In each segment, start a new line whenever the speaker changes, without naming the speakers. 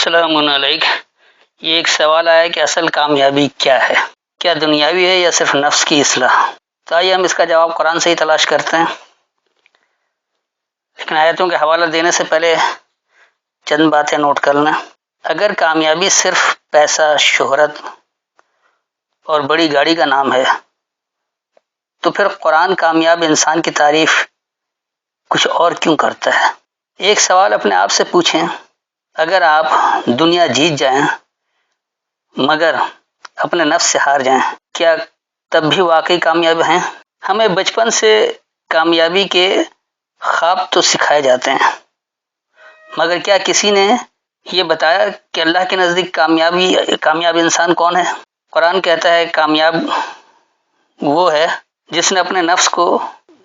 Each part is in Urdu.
السلام علیکم۔ یہ ایک سوال آیا کہ اصل کامیابی کیا ہے، کیا دنیاوی ہے یا صرف نفس کی اصلاح؟ تو آئیے ہم اس کا جواب قرآن سے ہی تلاش کرتے ہیں، لیکن آیتوں کے حوالہ دینے سے پہلے چند باتیں نوٹ کر لیں۔ اگر کامیابی صرف پیسہ، شہرت اور بڑی گاڑی کا نام ہے تو پھر قرآن کامیاب انسان کی تعریف کچھ اور کیوں کرتا ہے؟ ایک سوال اپنے آپ سے پوچھیں، اگر آپ دنیا جیت جائیں مگر اپنے نفس سے ہار جائیں، کیا تب بھی واقعی کامیاب ہیں؟ ہمیں بچپن سے کامیابی کے خواب تو سکھائے جاتے ہیں، مگر کیا کسی نے یہ بتایا کہ اللہ کے نزدیک کامیاب انسان کون ہے؟ قرآن کہتا ہے کامیاب وہ ہے جس نے اپنے نفس کو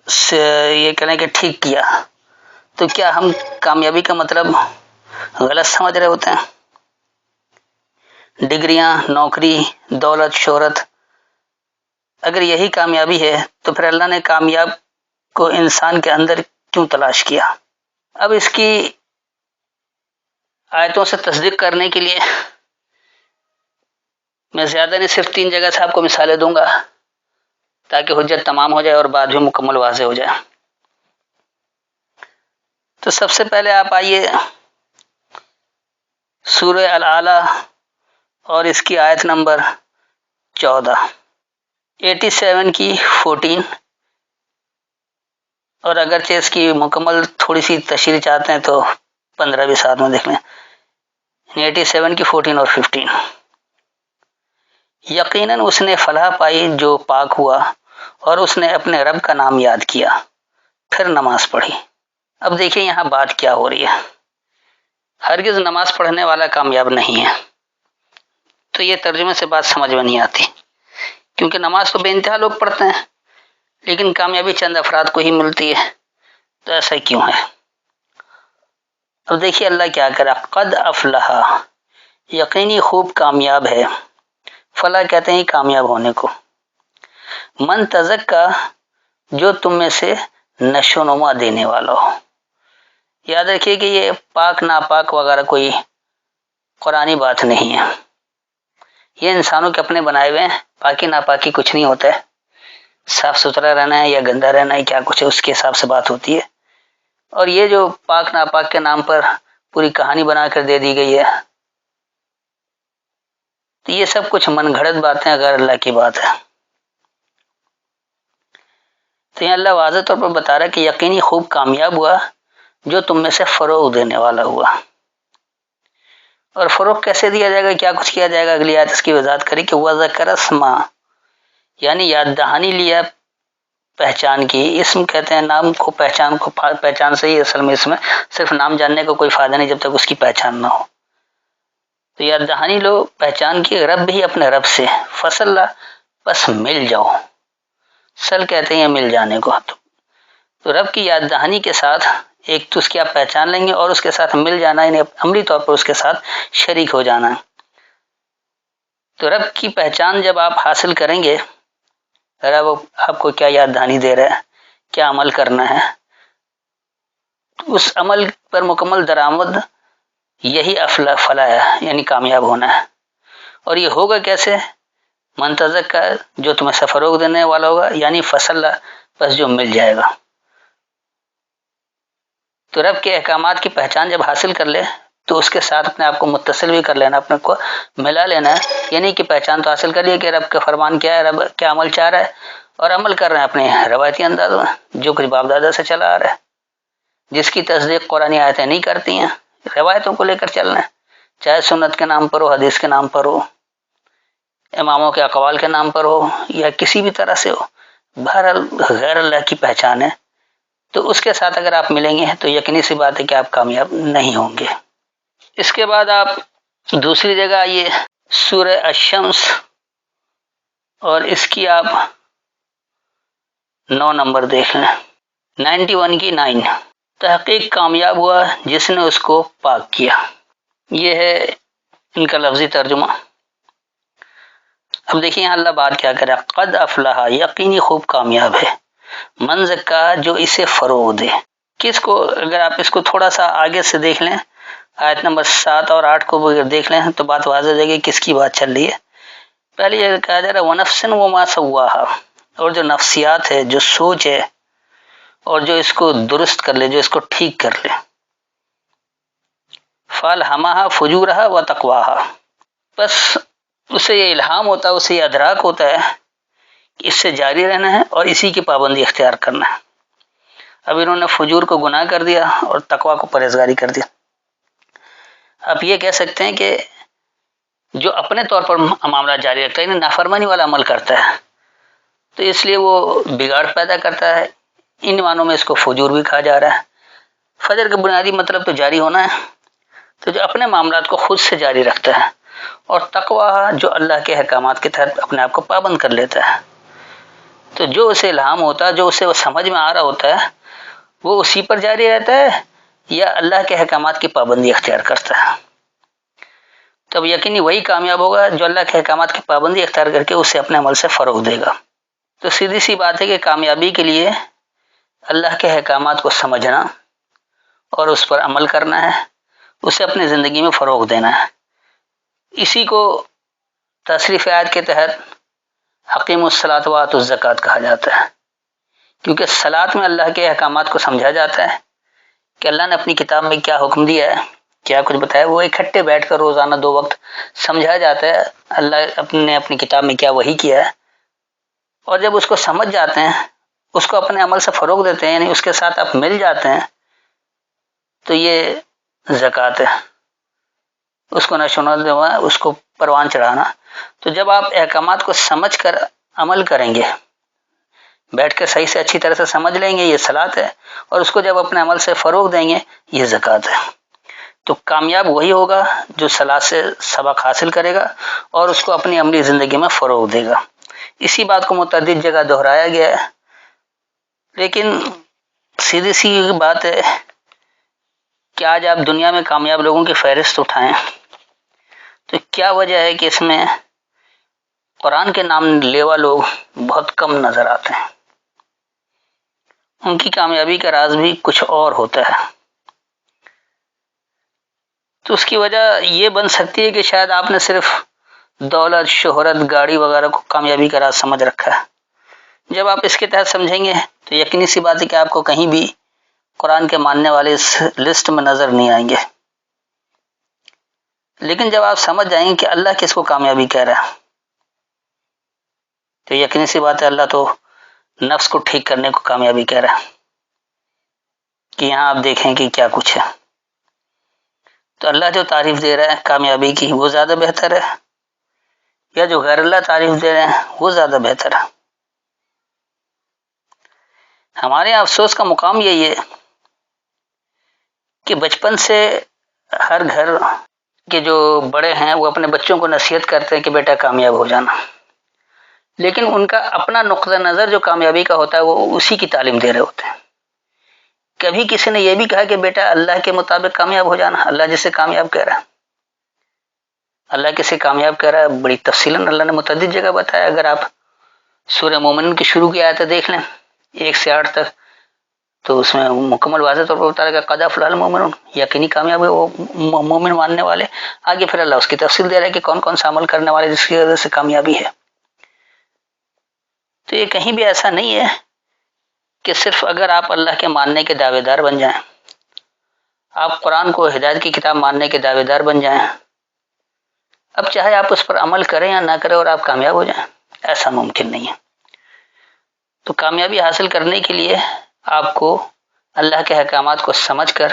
یہ کہنے کہ ٹھیک کیا۔ تو کیا ہم کامیابی کا مطلب غلط سمجھ رہے ہوتے ہیں؟ ڈگریاں، نوکری، دولت، شہرت، اگر یہی کامیابی ہے تو پھر اللہ نے کامیاب کو انسان کے اندر کیوں تلاش کیا؟ اب اس کی آیتوں سے تصدیق کرنے کے لیے میں زیادہ نہیں، صرف 3 جگہ سے آپ کو مثالیں دوں گا تاکہ حجت تمام ہو جائے اور بعد بھی مکمل واضح ہو جائے۔ تو سب سے پہلے آپ آئیے سورہ الاعلیٰ اور اس کی آیت نمبر 14، 87 کی 14، اور اگرچہ اس کی مکمل تھوڑی سی تشریح چاہتے ہیں تو 15 بھی ساتھ میں دیکھ لیں، 87 کی 14 اور 15۔ یقیناً اس نے فلاح پائی جو پاک ہوا اور اس نے اپنے رب کا نام یاد کیا، پھر نماز پڑھی۔ اب دیکھیں یہاں بات کیا ہو رہی ہے۔ ہرگز نماز پڑھنے والا کامیاب نہیں ہے، تو یہ ترجمے سے بات سمجھ میں نہیں آتی، کیونکہ نماز تو بے انتہا لوگ پڑھتے ہیں لیکن کامیابی چند افراد کو ہی ملتی ہے، تو ایسا کیوں ہے؟ اب دیکھیے اللہ کیا کرا، قد افلح، یقینی خوب کامیاب ہے، فلاح کہتے ہیں کامیاب ہونے کو، من تزکا، جو تم میں سے نشو نما دینے والا ہو۔ یاد رکھیے کہ یہ پاک ناپاک وغیرہ کوئی قرآنی بات نہیں ہے، یہ انسانوں کے اپنے بنائے ہوئے ہیں۔ پاکی ناپاکی کچھ نہیں ہوتا ہے، صاف ستھرا رہنا ہے یا گندا رہنا ہے، کیا کچھ ہے اس کے حساب سے بات ہوتی ہے۔ اور یہ جو پاک ناپاک کے نام پر پوری کہانی بنا کر دے دی گئی ہے، تو یہ سب کچھ من گھڑت باتیں غیر اللہ کی بات ہے۔ تو یہ اللہ واضح طور پر بتا رہا ہے کہ یقینی خوب کامیاب ہوا جو تم میں سے فروغ دینے والا ہوا۔ اور فروغ کیسے دیا جائے گا، کیا کچھ کیا جائے گا، اگلی آیت اس کی وضاحت کری کہ وذکر اسما، یعنی یاد دہانی لیا پہچان کی۔ اسم کہتے ہیں نام کو، پہچان سے ہی اصل میں اس میں صرف نام جاننے کا کوئی فائدہ نہیں جب تک اس کی پہچان نہ ہو۔ تو یاد دہانی لو، پہچان کی، رب ہی اپنے رب سے، فصل بس مل جاؤ، سل کہتے ہیں مل جانے کو۔ تو رب کی یاد دہانی کے ساتھ ایک تو اس کی آپ پہچان لیں گے اور اس کے ساتھ مل جانا، یعنی عملی طور پر اس کے ساتھ شریک ہو جانا۔ تو رب کی پہچان جب آپ حاصل کریں گے، رب آپ کو کیا یاد دہانی دے رہا ہے، کیا عمل کرنا ہے، اس عمل پر مکمل درآمد یہی فلاح ہے، یعنی کامیاب ہونا ہے۔ اور یہ ہوگا کیسے؟ منتظر کا، جو تمہیں سے فروغ دینے والا ہوگا، یعنی فصل بس جو مل جائے گا۔ تو رب کے احکامات کی پہچان جب حاصل کر لے تو اس کے ساتھ اپنے آپ کو متصل بھی کر لینا، اپنے کو ملا لینا ہے، یعنی کہ پہچان تو حاصل کر لیا کہ رب کا فرمان کیا ہے، رب کیا عمل چاہ رہا ہے، اور عمل کر رہے ہیں اپنے روایتی انداز میں جو کچھ باپ دادا سے چلا آ رہا ہے، جس کی تصدیق قرآنی آیتیں نہیں کرتی ہیں، روایتوں کو لے کر چلنا ہے، چاہے سنت کے نام پر ہو، حدیث کے نام پر ہو، اماموں کے اقوال کے نام پر ہو، یا کسی بھی طرح سے ہو، بہرحال غیر اللہ کی پہچان ہے، تو اس کے ساتھ اگر آپ ملیں گے تو یقینی سی بات ہے کہ آپ کامیاب نہیں ہوں گے۔ اس کے بعد آپ دوسری جگہ آئیے سورہ الشمس اور اس کی آپ 9 نمبر دیکھ لیں، 91 کی 9، تحقیق کامیاب ہوا جس نے اس کو پاک کیا۔ یہ ہے ان کا لفظی ترجمہ۔ اب دیکھیں یہاں اللہ بات کیا کرا، قد افلح، یقینی خوب کامیاب ہے، من زکا، جو اسے فروغ دے۔ کس کو؟ اگر آپ اس کو تھوڑا سا آگے سے دیکھ لیں، آیت نمبر 7 اور 8 کو اگر دیکھ لیں تو بات واضح ہو جائے گی کس کی بات چل رہی ہے۔ پہلے یہ کہا جا رہا ہے وَنَفْسٍ وَمَا سَوَّاهَا، اور جو نفسیات ہے، جو سوچ ہے، اور جو اس کو درست کر لے، جو اس کو ٹھیک کر لے، فَأَلْهَمَهَا فُجُورَهَا وَتَقْوَاهَا، بس اسے یہ الہام ہوتا ہے، اسے یہ ادراک ہوتا ہے کہ اس سے جاری رہنا ہے اور اسی کی پابندی اختیار کرنا ہے۔ اب انہوں نے فجور کو گناہ کر دیا اور تقویٰ کو پرہیزگاری کر دیا۔ آپ یہ کہہ سکتے ہیں کہ جو اپنے طور پر معاملہ جاری رکھتا ہے، یعنی نافرمانی والا عمل کرتا ہے، تو اس لیے وہ بگاڑ پیدا کرتا ہے۔ ان معنوں میں اس کو فجور بھی کہا جا رہا ہے۔ فجر کا بنیادی مطلب تو جاری ہونا ہے، تو جو اپنے معاملات کو خود سے جاری رکھتا ہے، اور تقویٰ جو اللہ کے احکامات کے تحت اپنے آپ کو پابند کر لیتا ہے، تو جو اسے الہام ہوتا ہے، جو اسے وہ سمجھ میں آ رہا ہوتا ہے، وہ اسی پر جاری رہتا ہے یا اللہ کے احکامات کی پابندی اختیار کرتا ہے۔ تب یقینی وہی کامیاب ہوگا جو اللہ کے احکامات کی پابندی اختیار کر کے اسے اپنے عمل سے فروغ دے گا۔ تو سیدھی سی بات ہے کہ کامیابی کے لیے اللہ کے احکامات کو سمجھنا اور اس پر عمل کرنا ہے، اسے اپنی زندگی میں فروغ دینا ہے۔ اسی کو تصریف آیت کے تحت حقیم الصلاۃ وآتوا الزکوٰۃ کہا جاتا ہے، کیونکہ صلاۃ میں اللہ کے احکامات کو سمجھا جاتا ہے کہ اللہ نے اپنی کتاب میں کیا حکم دیا ہے، کیا کچھ بتایا، وہ اکٹھے بیٹھ کر روزانہ 2 وقت سمجھا جاتا ہے اللہ نے اپنی کتاب میں کیا وحی کیا ہے، اور جب اس کو سمجھ جاتے ہیں، اس کو اپنے عمل سے فروغ دیتے ہیں، یعنی اس کے ساتھ آپ مل جاتے ہیں، تو یہ زکوٰۃ ہے، اس کو نشو دینا، اس کو پروان چڑھانا۔ تو جب آپ احکامات کو سمجھ کر عمل کریں گے، بیٹھ کے صحیح سے اچھی طرح سے سمجھ لیں گے، یہ صلاۃ ہے، اور اس کو جب اپنے عمل سے فروغ دیں گے، یہ زکوٰۃ ہے۔ تو کامیاب وہی ہوگا جو صلاۃ سے سبق حاصل کرے گا اور اس کو اپنی عملی زندگی میں فروغ دے گا۔ اسی بات کو متعدد جگہ دہرایا گیا ہے، لیکن سیدھی سی بات ہے کہ آج آپ دنیا میں کامیاب لوگوں کی فہرست اٹھائیں تو کیا وجہ ہے کہ اس میں قرآن کے نام لیوا لوگ بہت کم نظر آتے ہیں۔ ان کی کامیابی کا راز بھی کچھ اور ہوتا ہے۔ تو اس کی وجہ یہ بن سکتی ہے کہ شاید آپ نے صرف دولت، شہرت، گاڑی وغیرہ کو کامیابی کا راز سمجھ رکھا ہے۔ جب آپ اس کے تحت سمجھیں گے تو یقینی سی بات ہے کہ آپ کو کہیں بھی قرآن کے ماننے والے اس لسٹ میں نظر نہیں آئیں گے۔ لیکن جب آپ سمجھ جائیں گے کہ اللہ کس کو کامیابی کہہ رہا ہے، تو یقینی سی بات ہے اللہ تو نفس کو ٹھیک کرنے کو کامیابی کہہ رہا ہے کہ یہاں آپ دیکھیں کہ کیا کچھ ہے۔ تو اللہ جو تعریف دے رہا ہے کامیابی کی، وہ زیادہ بہتر ہے، یا جو غیر اللہ تعریف دے رہے ہیں وہ زیادہ بہتر ہے؟ ہمارے یہاں افسوس کا مقام یہی ہے کہ بچپن سے ہر گھر کے جو بڑے ہیں وہ اپنے بچوں کو نصیحت کرتے ہیں کہ بیٹا کامیاب ہو جانا، لیکن ان کا اپنا نقطہ نظر جو کامیابی کا ہوتا ہے وہ اسی کی تعلیم دے رہے ہوتے ہیں۔ کبھی کسی نے یہ بھی کہا کہ بیٹا اللہ کے مطابق کامیاب ہو جانا، اللہ جسے کامیاب کہہ رہا ہے، اللہ کسے کامیاب کہہ رہا ہے بڑی تفصیلاً اللہ نے متعدد جگہ بتایا۔ اگر آپ سورہ مومنون کی شروع کی آیتیں دیکھ لیں 1 سے 8 تک، تو اس میں مکمل واضح طور پر بتا رہا ہے کہ قد افلح المؤمنون، یقینی کامیاب ہے وہ مومن ماننے والے۔ آگے پھر اللہ اس کی تفصیل دے رہا ہے کہ کون کون سا عمل کرنے والے جس کی وجہ سے کامیابی ہے۔ تو یہ کہیں بھی ایسا نہیں ہے کہ صرف اگر آپ اللہ کے ماننے کے دعوے دار بن جائیں، آپ قرآن کو ہدایت کی کتاب ماننے کے دعوے دار بن جائیں، اب چاہے آپ اس پر عمل کریں یا نہ کریں اور آپ کامیاب ہو جائیں، ایسا ممکن نہیں ہے۔ تو کامیابی حاصل کرنے کے لیے آپ کو اللہ کے احکامات کو سمجھ کر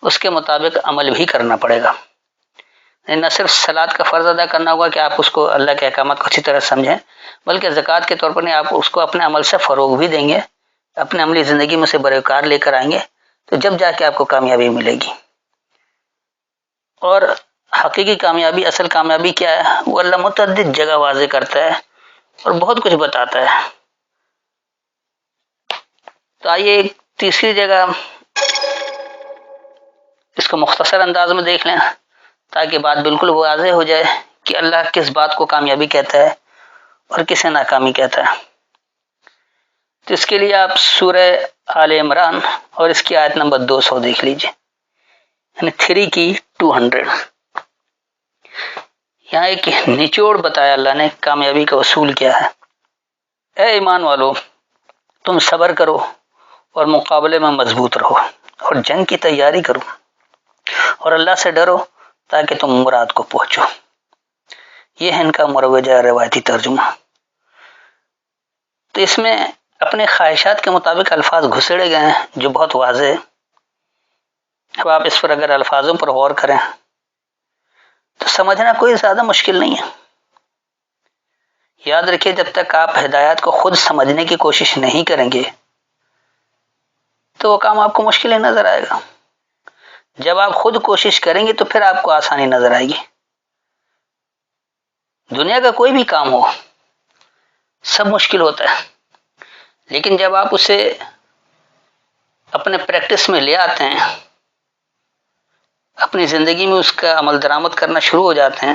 اس کے مطابق عمل بھی کرنا پڑے گا۔ نہ صرف صلاۃ کا فرض ادا کرنا ہوگا کہ آپ اس کو اللہ کے احکامات کو اچھی طرح سمجھیں، بلکہ زکوٰۃ کے طور پر نہیں، آپ اس کو اپنے عمل سے فروغ بھی دیں گے، اپنے عملی زندگی میں اسے بروکار لے کر آئیں گے، تو جب جا کے آپ کو کامیابی ملے گی۔ اور حقیقی کامیابی، اصل کامیابی کیا ہے، وہ اللہ متعدد جگہ واضح کرتا ہے اور بہت کچھ بتاتا ہے۔ تو آئیے ایک تیسری جگہ اس کو مختصر انداز میں دیکھ لیں تاکہ بات بالکل واضح ہو جائے کہ اللہ کس بات کو کامیابی کہتا ہے اور کسے ناکامی کہتا ہے۔ تو اس کے لیے آپ سورہ آل عمران اور اس کی آیت نمبر 200 دیکھ لیجئے، یعنی 3 کی 200. یہاں ایک نچوڑ بتایا اللہ نے کامیابی کا اصول کیا ہے. اے ایمان والو، تم صبر کرو اور مقابلے میں مضبوط رہو اور جنگ کی تیاری کرو اور اللہ سے ڈرو تاکہ تم مراد کو پہنچو. یہ ہے ان کا مروجہ روایتی ترجمہ. تو اس میں اپنے خواہشات کے مطابق الفاظ گھسیڑے گئے ہیں جو بہت واضح ہے. اب آپ اس پر اگر الفاظوں پر غور کریں تو سمجھنا کوئی زیادہ مشکل نہیں ہے. یاد رکھیے، جب تک آپ ہدایات کو خود سمجھنے کی کوشش نہیں کریں گے تو وہ کام آپ کو مشکل ہی نظر آئے گا. جب آپ خود کوشش کریں گے تو پھر آپ کو آسانی نظر آئے گی. دنیا کا کوئی بھی کام ہو سب مشکل ہوتا ہے، لیکن جب آپ اسے اپنے پریکٹس میں لے آتے ہیں، اپنی زندگی میں اس کا عمل درآمد کرنا شروع ہو جاتے ہیں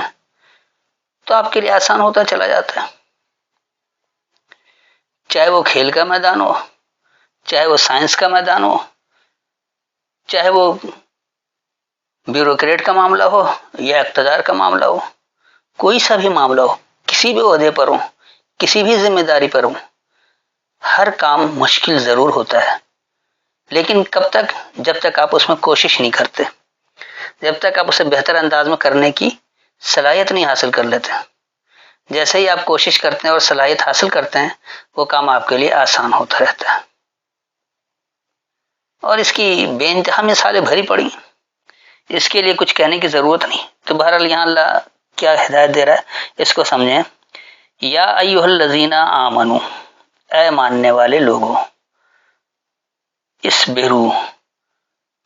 تو آپ کے لیے آسان ہوتا چلا جاتا ہے. چاہے وہ کھیل کا میدان ہو، چاہے وہ سائنس کا میدان ہو، چاہے وہ بیوروکریٹ کا معاملہ ہو یا اقتدار کا معاملہ ہو، کوئی سا بھی معاملہ ہو، کسی بھی عہدے پر ہو، کسی بھی ذمہ داری پر ہو، ہر کام مشکل ضرور ہوتا ہے، لیکن کب تک؟ جب تک آپ اس میں کوشش نہیں کرتے، جب تک آپ اسے بہتر انداز میں کرنے کی صلاحیت نہیں حاصل کر لیتے. جیسے ہی آپ کوشش کرتے ہیں اور صلاحیت حاصل کرتے ہیں وہ کام آپ کے لیے آسان ہوتا رہتا ہے. اور اس کی بے انتہا مثالیں بھری پڑی، اس کے لیے کچھ کہنے کی ضرورت نہیں. تو بہرحال یہاں اللہ کیا ہدایت دے رہا ہے اس کو سمجھیں. یا ایھا الذین آمنو، اے ماننے والے لوگوں، اصبروا،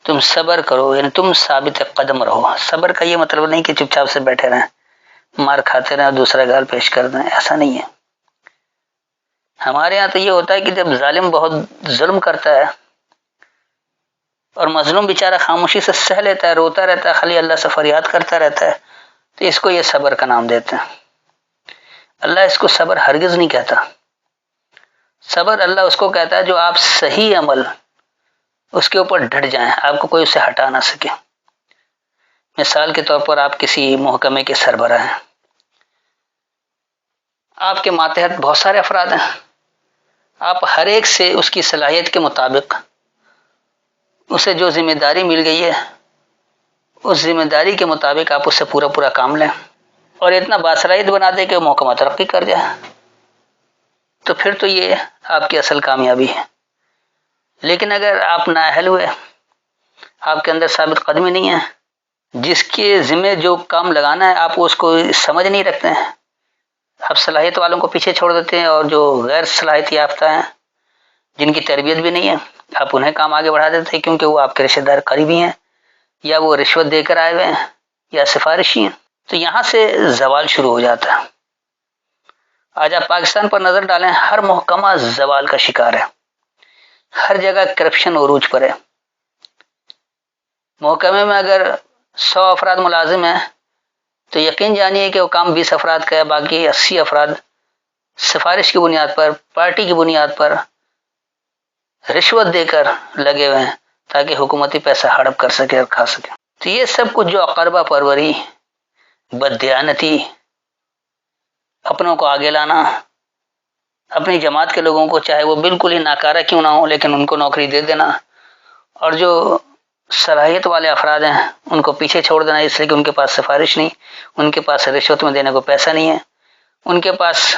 تم صبر کرو، یعنی تم ثابت قدم رہو. صبر کا یہ مطلب نہیں کہ چپ چاپ سے بیٹھے رہیں، مار کھاتے رہیں اور دوسرا گال پیش کر دیں، ایسا نہیں ہے. ہمارے ہاں تو یہ ہوتا ہے کہ جب ظالم بہت ظلم کرتا ہے اور مظلوم بیچارہ خاموشی سے سہ لیتا ہے، روتا رہتا ہے، خالی اللہ سے فریاد کرتا رہتا ہے، تو اس کو یہ صبر کا نام دیتے ہیں. اللہ اس کو صبر ہرگز نہیں کہتا. صبر اللہ اس کو کہتا ہے جو آپ صحیح عمل اس کے اوپر ڈٹ جائیں، آپ کو کوئی اسے ہٹا نہ سکے. مثال کے طور پر آپ کسی محکمے کے سربراہ ہیں، آپ کے ماتحت بہت سارے افراد ہیں، آپ ہر ایک سے اس کی صلاحیت کے مطابق اسے جو ذمہ داری مل گئی ہے اس ذمہ داری کے مطابق آپ اس سے پورا پورا کام لیں اور اتنا باصلاحیت بنا دیں کہ وہ محکمہ ترقی کر جائے، تو پھر تو یہ آپ کی اصل کامیابی ہے. لیکن اگر آپ نااہل ہوئے، آپ کے اندر ثابت قدمی نہیں ہے، جس کے ذمہ جو کام لگانا ہے آپ اس کو سمجھ نہیں رکھتے ہیں، آپ صلاحیت والوں کو پیچھے چھوڑ دیتے ہیں اور جو غیر صلاحیت یافتہ ہیں جن کی تربیت بھی نہیں ہے آپ انہیں کام آگے بڑھا دیتے ہیں، کیونکہ وہ آپ کے رشتہ دار قریبی ہیں یا وہ رشوت دے کر آئے ہوئے ہیں یا سفارشی ہیں. تو یہاں سے زوال شروع ہو جاتا ہے. آج آپ پاکستان پر نظر ڈالیں، ہر محکمہ زوال کا شکار ہے، ہر جگہ کرپشن عروج پر ہے. محکمے میں اگر 100 افراد ملازم ہیں تو یقین جانیے کہ وہ کام 20 افراد کا ہے، باقی 80 افراد سفارش کی بنیاد پر، پارٹی کی بنیاد پر رشوت دے کر لگے ہوئے ہیں تاکہ حکومتی پیسہ ہڑپ کر سکے اور کھا سکے. تو یہ سب کچھ جو اقربا پروری، بددیانتی، اپنوں کو آگے لانا، اپنی جماعت کے لوگوں کو چاہے وہ بالکل ہی ناکارہ کیوں نہ ہو لیکن ان کو نوکری دے دینا، اور جو صلاحیت والے افراد ہیں ان کو پیچھے چھوڑ دینا اس لیے کہ ان کے پاس سفارش نہیں، ان کے پاس رشوت میں دینے کو پیسہ نہیں ہے، ان کے پاس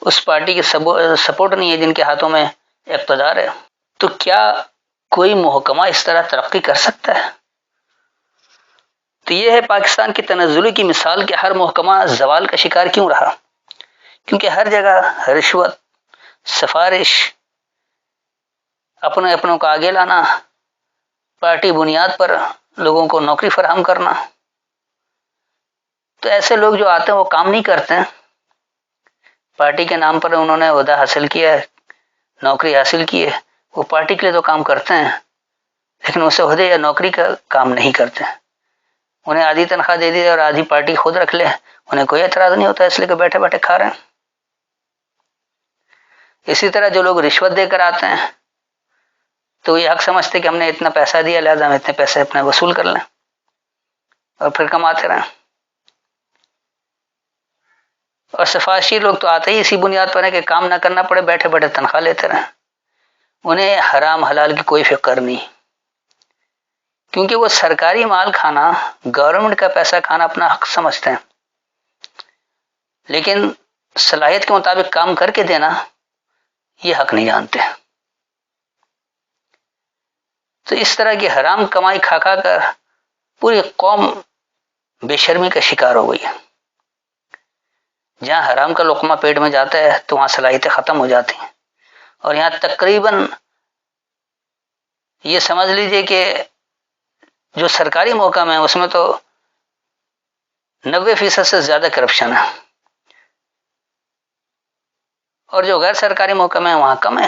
اس پارٹی کی سپورٹ نہیں ہے جن کے ہاتھوں میں اقتدار ہے. تو کیا کوئی محکمہ اس طرح ترقی کر سکتا ہے؟ تو یہ ہے پاکستان کی تنزلی کی مثال کہ ہر محکمہ زوال کا شکار کیوں رہا، کیونکہ ہر جگہ رشوت، سفارش، اپنوں کو آگے لانا، پارٹی بنیاد پر لوگوں کو نوکری فراہم کرنا. تو ایسے لوگ جو آتے ہیں وہ کام نہیں کرتے ہیں، پارٹی کے نام پر انہوں نے عہدہ حاصل کیا ہے، نوکری حاصل کی ہے، وہ پارٹی کے لیے تو کام کرتے ہیں لیکن اسے عہدے یا نوکری کا کام نہیں کرتے. انہیں آدھی تنخواہ دے دی اور آدھی پارٹی خود رکھ لے، انہیں کوئی اعتراض نہیں ہوتا اس لیے کہ بیٹھے بیٹھے کھا رہے ہیں. اسی طرح جو لوگ رشوت دے کر آتے ہیں تو یہ حق سمجھتے کہ ہم نے اتنا پیسہ دیا لہذا ہم اتنے پیسے اپنے وصول کر لیں. اور پھر کماتے رہیں. اور سفارشی لوگ تو آتے ہی اسی بنیاد پر ہیں کہ کام نہ کرنا پڑے، بیٹھے بیٹھے تنخواہ لیتے رہیں. انہیں حرام حلال کی کوئی فکر نہیں، کیونکہ وہ سرکاری مال کھانا، گورنمنٹ کا پیسہ کھانا اپنا حق سمجھتے ہیں، لیکن صلاحیت کے مطابق کام کر کے دینا یہ حق نہیں جانتے. تو اس طرح کی حرام کمائی کھا کھا کر پوری قوم بے شرمی کا شکار ہو گئی ہے. جہاں حرام کا لقمہ پیٹ میں جاتا ہے تو وہاں صلاحیتیں ختم ہو جاتی ہیں، اور یہاں تقریباً یہ سمجھ لیجئے کہ جو سرکاری محکمہ ہے اس میں تو 90% سے زیادہ کرپشن ہے، اور جو غیر سرکاری محکمہ ہے وہاں کم ہے،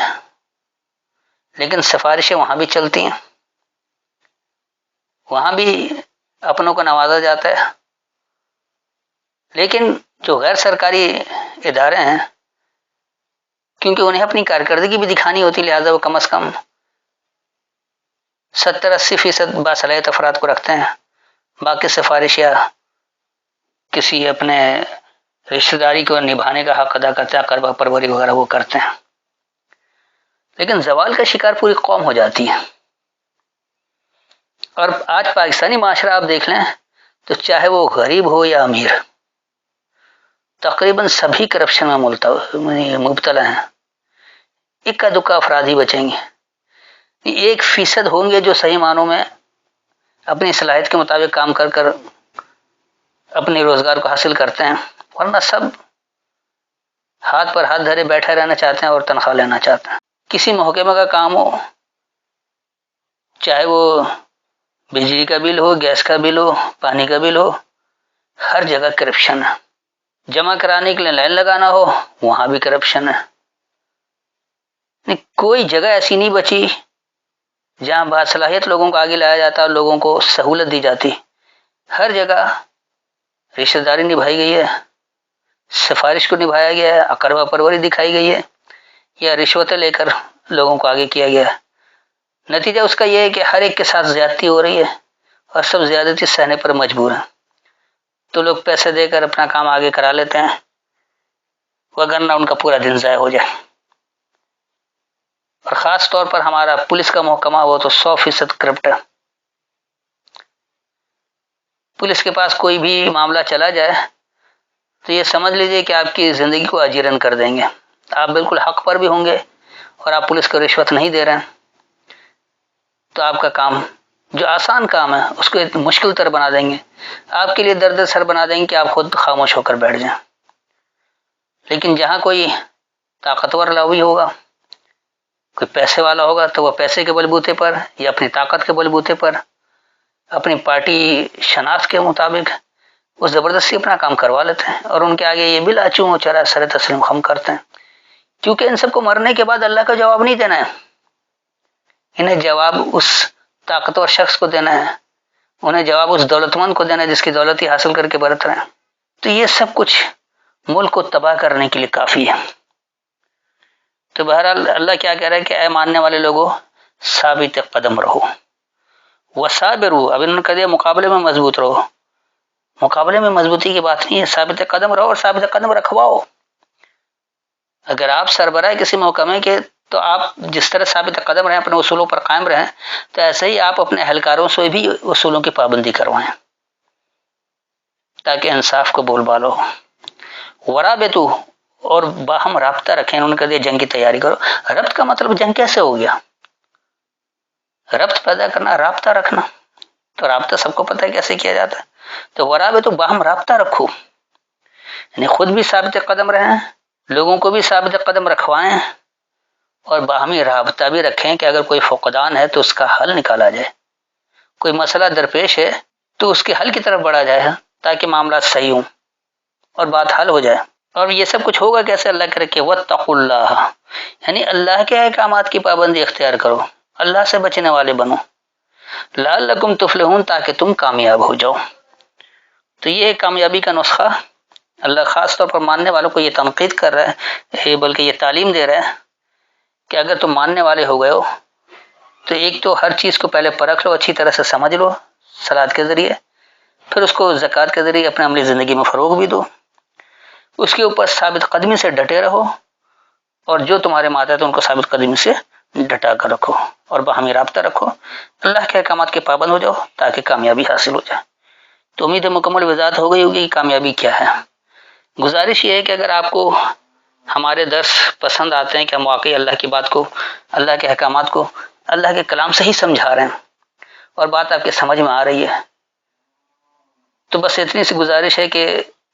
لیکن سفارشیں وہاں بھی چلتی ہیں، وہاں بھی اپنوں کو نوازا جاتا ہے. لیکن جو غیر سرکاری ادارے ہیں، کیونکہ انہیں اپنی کارکردگی بھی دکھانی ہوتی، لہذا وہ کم از کم 70-80% باصلاحیت افراد کو رکھتے ہیں. باقی سفارش یا کسی اپنے رشتہ داری کو نبھانے کا حق ادا کرتے ہیں، قربہ پروری وغیرہ وہ کرتے ہیں. لیکن زوال کا شکار پوری قوم ہو جاتی ہے. اور آج پاکستانی معاشرہ آپ دیکھ لیں تو چاہے وہ غریب ہو یا امیر، تقریباً سبھی کرپشن میں مبتلا ہیں. اکا دکا افراد ہی بچیں گے، 1% ہوں گے جو صحیح معنوں میں اپنی صلاحیت کے مطابق کام کر کر اپنے روزگار کو حاصل کرتے ہیں، ورنہ سب ہاتھ پر ہاتھ دھرے بیٹھے رہنا چاہتے ہیں اور تنخواہ لینا چاہتے ہیں. کسی محکمہ کا کام ہو، چاہے وہ بجلی کا بل ہو، گیس کا بل ہو، پانی کا بل ہو، ہر جگہ کرپشن ہے. جمع کرانے کے لیے لائن لگانا ہو وہاں بھی کرپشن ہے. کوئی جگہ ایسی نہیں بچی جہاں باصلاحیت لوگوں کو آگے لایا جاتا اور لوگوں کو سہولت دی جاتی. ہر جگہ رشتہ داری نبھائی گئی ہے، سفارش کو نبھایا گیا ہے، اقربا پروری دکھائی گئی ہے، یا رشوتیں لے کر لوگوں کو آگے کیا گیا ہے. نتیجہ اس کا یہ ہے کہ ہر ایک کے ساتھ زیادتی ہو رہی ہے اور سب زیادتی سہنے پر مجبور ہیں. تو لوگ پیسے دے کر اپنا کام آگے کرا لیتے ہیں، وگرنہ ان کا پورا دن ضائع ہو جائے. اور خاص طور پر ہمارا پولیس کا محکمہ وہ تو 100% کرپٹ ہے. پولیس کے پاس کوئی بھی معاملہ چلا جائے تو یہ سمجھ لیجئے کہ آپ کی زندگی کو اجیرن کر دیں گے. آپ بالکل حق پر بھی ہوں گے اور آپ پولیس کو رشوت نہیں دے رہے ہیں تو آپ کا کام جو آسان کام ہے اس کو مشکل تر بنا دیں گے، آپ کے لیے درد سر بنا دیں گے کہ آپ خود خاموش ہو کر بیٹھ جائیں. لیکن جہاں کوئی طاقتور لاوی ہوگا، کوئی پیسے والا ہوگا، تو وہ پیسے کے بلبوتے پر یا اپنی طاقت کے بلبوتے پر، اپنی پارٹی شناخت کے مطابق وہ زبردستی اپنا کام کروا لیتے ہیں، اور ان کے آگے یہ بلا چوں چرا سر تسلیم خم کرتے ہیں. کیونکہ ان سب کو مرنے کے بعد اللہ کا جواب نہیں دینا ہے، انہیں جواب اس طاقتور شخص کو دینا ہے، انہیں جواب اس دولت مند کو دینا ہے جس کی دولت ہی حاصل کر کے برت رہے ہیں. تو یہ سب کچھ ملک کو تباہ کرنے کے لیے کافی ہے. تو بہرحال اللہ کیا کہہ رہا ہے کہ اے ماننے والے لوگوں، ثابت قدم رہو، وصابروا. اب انہوں نے کہہ دیا مقابلے میں مضبوط رہو. مقابلے میں مضبوطی کی بات نہیں ہے، ثابت قدم رہو اور ثابت قدم رکھواؤ. اگر آپ سربراہ کسی محکمے کے تو آپ جس طرح ثابت قدم رہیں، اپنے اصولوں پر قائم رہیں، تو ایسے ہی آپ اپنے اہلکاروں سے بھی اصولوں کی پابندی کروائیں تاکہ انصاف کو بول بالو. ورابطو، اور باہم رابطہ رکھیں. انہوں نے کہا دیا جنگ کی تیاری کرو. ربط کا مطلب جنگ کیسے ہو گیا؟ ربط پیدا کرنا، رابطہ رکھنا، تو رابطہ سب کو پتہ ہے کیسے کیا جاتا ہے. تو ورابطو، باہم رابطہ رکھو، یعنی خود بھی ثابت قدم رہیں، لوگوں کو بھی ثابت قدم رکھوائیں، اور باہمی رابطہ بھی رکھیں کہ اگر کوئی فقدان ہے تو اس کا حل نکالا جائے. کوئی مسئلہ درپیش ہے تو اس کے حل کی طرف بڑھا جائے تاکہ معاملات صحیح ہوں اور بات حل ہو جائے. اور یہ سب کچھ ہوگا کیسے؟ اللہ کرے کہ واتقوا اللہ، یعنی اللہ کے احکامات کی پابندی اختیار کرو، اللہ سے بچنے والے بنو، لعلکم تفلحون، تاکہ تم کامیاب ہو جاؤ. تو یہ کامیابی کا نسخہ اللہ خاص طور پر ماننے والوں کو یہ تنقید کر رہا ہے، بلکہ یہ تعلیم دے رہا ہے کہ اگر تم ماننے والے ہو گئے ہو تو ایک تو ہر چیز کو پہلے پرکھ لو، اچھی طرح سے سمجھ لو صلاۃ کے ذریعے، پھر اس کو زکوٰۃ کے ذریعے اپنے عملی زندگی میں فروغ بھی دو، اس کے اوپر ثابت قدمی سے ڈٹے رہو، اور جو تمہارے ماتحت ان کو ثابت قدمی سے ڈٹا کر رکھو اور باہمی رابطہ رکھو، اللہ کے احکامات کے پابند ہو جاؤ تاکہ کامیابی حاصل ہو جائے۔ تو امید ہے مکمل وضاحت ہو گئی ہوگی کہ کامیابی کیا ہے۔ گزارش یہ ہے کہ اگر آپ کو ہمارے درس پسند آتے ہیں کہ ہم واقعی اللہ کی بات کو، اللہ کے احکامات کو اللہ کے کلام سے ہی سمجھا رہے ہیں اور بات آپ کے سمجھ میں آ رہی ہے، تو بس اتنی سی گزارش ہے کہ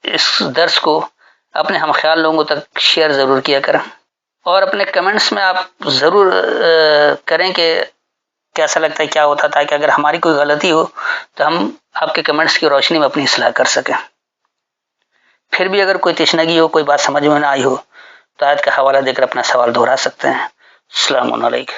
اس درس کو اپنے ہم خیال لوگوں تک شیئر ضرور کیا کریں، اور اپنے کمنٹس میں آپ ضرور کریں کہ کیسا لگتا ہے، کیا ہوتا، تاکہ اگر ہماری کوئی غلطی ہو تو ہم آپ کے کمنٹس کی روشنی میں اپنی اصلاح کر سکیں۔ پھر بھی اگر کوئی تشنگی ہو، کوئی بات سمجھ میں نہ آئی ہو تو آیت کا حوالہ دے کر اپنا سوال دہرا سکتے ہیں۔ السلام علیکم۔